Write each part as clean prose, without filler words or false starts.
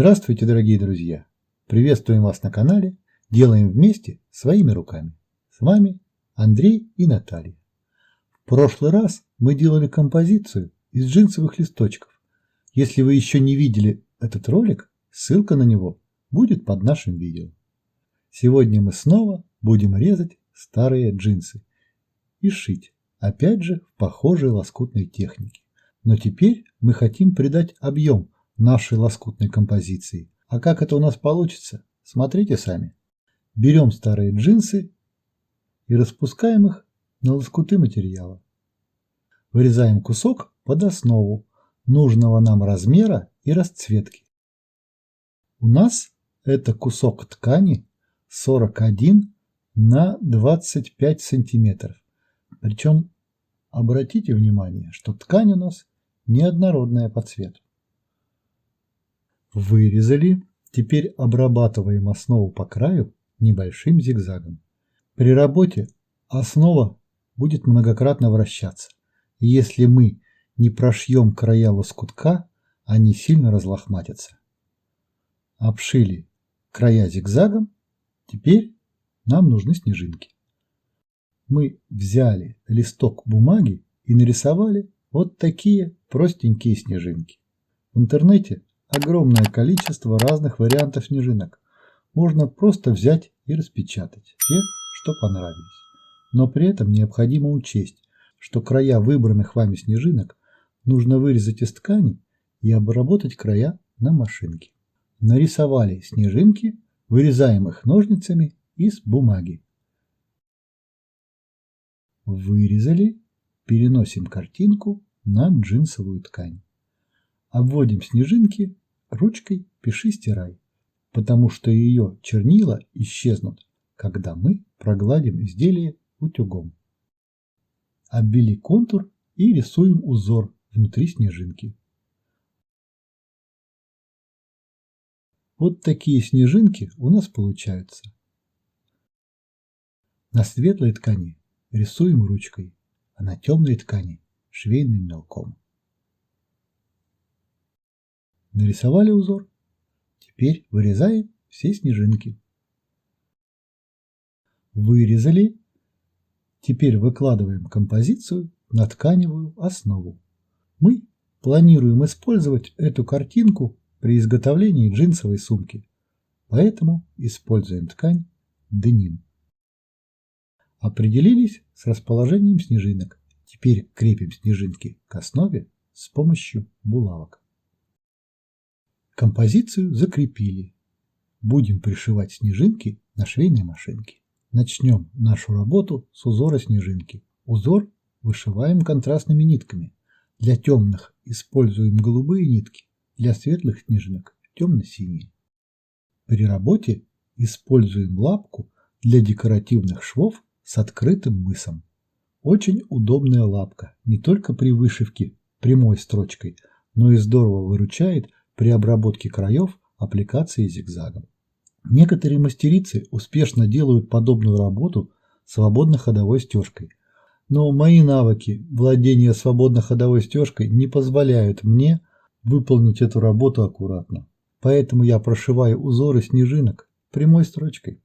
Здравствуйте, дорогие друзья! Приветствуем вас на канале «Делаем вместе своими руками». С вами Андрей и Наталья. В прошлый раз мы делали композицию из джинсовых листочков. Если вы еще не видели этот ролик, ссылка на него будет под нашим видео. Сегодня мы снова будем резать старые джинсы и шить, опять же в похожей лоскутной технике. Но теперь мы хотим придать объем нашей лоскутной композиции. А как это у нас получится, смотрите сами. Берем старые джинсы и распускаем их на лоскуты материала. Вырезаем кусок под основу нужного нам размера и расцветки. У нас это кусок ткани 41 на 25 сантиметров. Причем обратите внимание, что ткань у нас неоднородная по цвету. Вырезали. Теперь обрабатываем основу по краю небольшим зигзагом. При работе основа будет многократно вращаться. И если мы не прошьем края лоскутка, они сильно разлохматятся. Обшили края зигзагом. Теперь нам нужны снежинки. Мы взяли листок бумаги и нарисовали вот такие простенькие снежинки. В интернете огромное количество разных вариантов снежинок. Можно просто взять и распечатать те, что понравились. Но при этом необходимо учесть, что края выбранных вами снежинок нужно вырезать из ткани и обработать края на машинке. Нарисовали снежинки, вырезаем их ножницами из бумаги. Вырезали, переносим картинку на джинсовую ткань. Обводим снежинки ручкой «Пиши-стирай», потому что ее чернила исчезнут, когда мы прогладим изделие утюгом. Обвели контур и рисуем узор внутри снежинки. Вот такие снежинки у нас получаются. На светлой ткани рисуем ручкой, а на темной ткани швейным мелком. Нарисовали узор. Теперь вырезаем все снежинки. Вырезали. Теперь выкладываем композицию на тканевую основу. Мы планируем использовать эту картинку при изготовлении джинсовой сумки, поэтому используем ткань деним. Определились с расположением снежинок. Теперь крепим снежинки к основе с помощью булавок. Композицию закрепили. Будем пришивать снежинки на швейной машинке. Начнем нашу работу с узора снежинки. Узор вышиваем контрастными нитками. Для темных используем голубые нитки, для светлых снежинок темно-синие. При работе используем лапку для декоративных швов с открытым мысом. Очень удобная лапка не только при вышивке прямой строчкой, но и здорово выручает при обработке краев аппликации зигзагом. Некоторые мастерицы успешно делают подобную работу свободно-ходовой стежкой, но мои навыки владения свободно-ходовой стежкой не позволяют мне выполнить эту работу аккуратно, поэтому я прошиваю узоры снежинок прямой строчкой.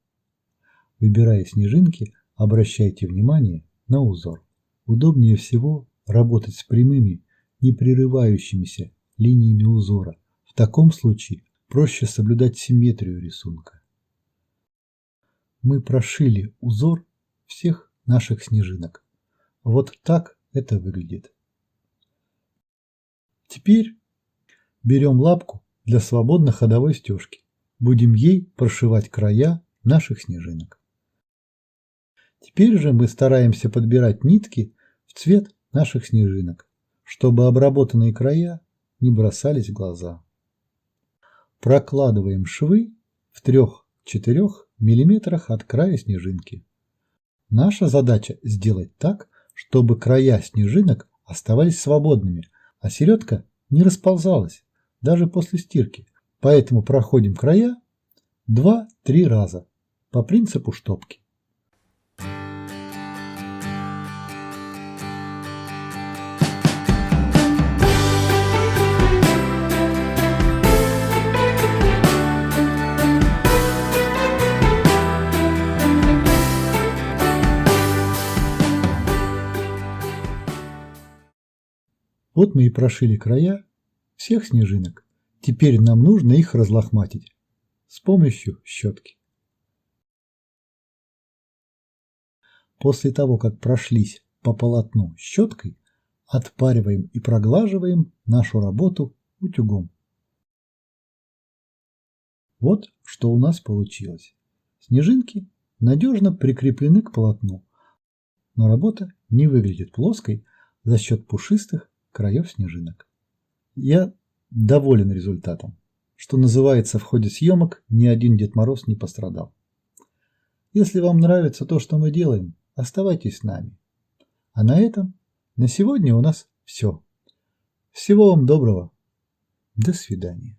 Выбирая снежинки, обращайте внимание на узор. Удобнее всего работать с прямыми, не прерывающимися линиями узора. В таком случае проще соблюдать симметрию рисунка. Мы прошили узор всех наших снежинок. Вот так это выглядит. Теперь берем лапку для свободно-ходовой стежки. Будем ей прошивать края наших снежинок. Теперь же мы стараемся подбирать нитки в цвет наших снежинок, чтобы обработанные края не бросались в глаза. Прокладываем швы в 3-4 мм от края снежинки. Наша задача сделать так, чтобы края снежинок оставались свободными, а середка не расползалась, даже после стирки. Поэтому проходим края 2-3 раза по принципу штопки. Вот мы и прошили края всех снежинок. Теперь нам нужно их разлохматить с помощью щетки. После того, как прошлись по полотну щеткой, отпариваем и проглаживаем нашу работу утюгом. Вот что у нас получилось. Снежинки надежно прикреплены к полотну, но работа не выглядит плоской за счет пушистых краев снежинок. Я доволен результатом. Что называется, в ходе съемок ни один Дед Мороз не пострадал. Если вам нравится то, что мы делаем, оставайтесь с нами. А на этом на сегодня у нас все. Всего вам доброго. До свидания.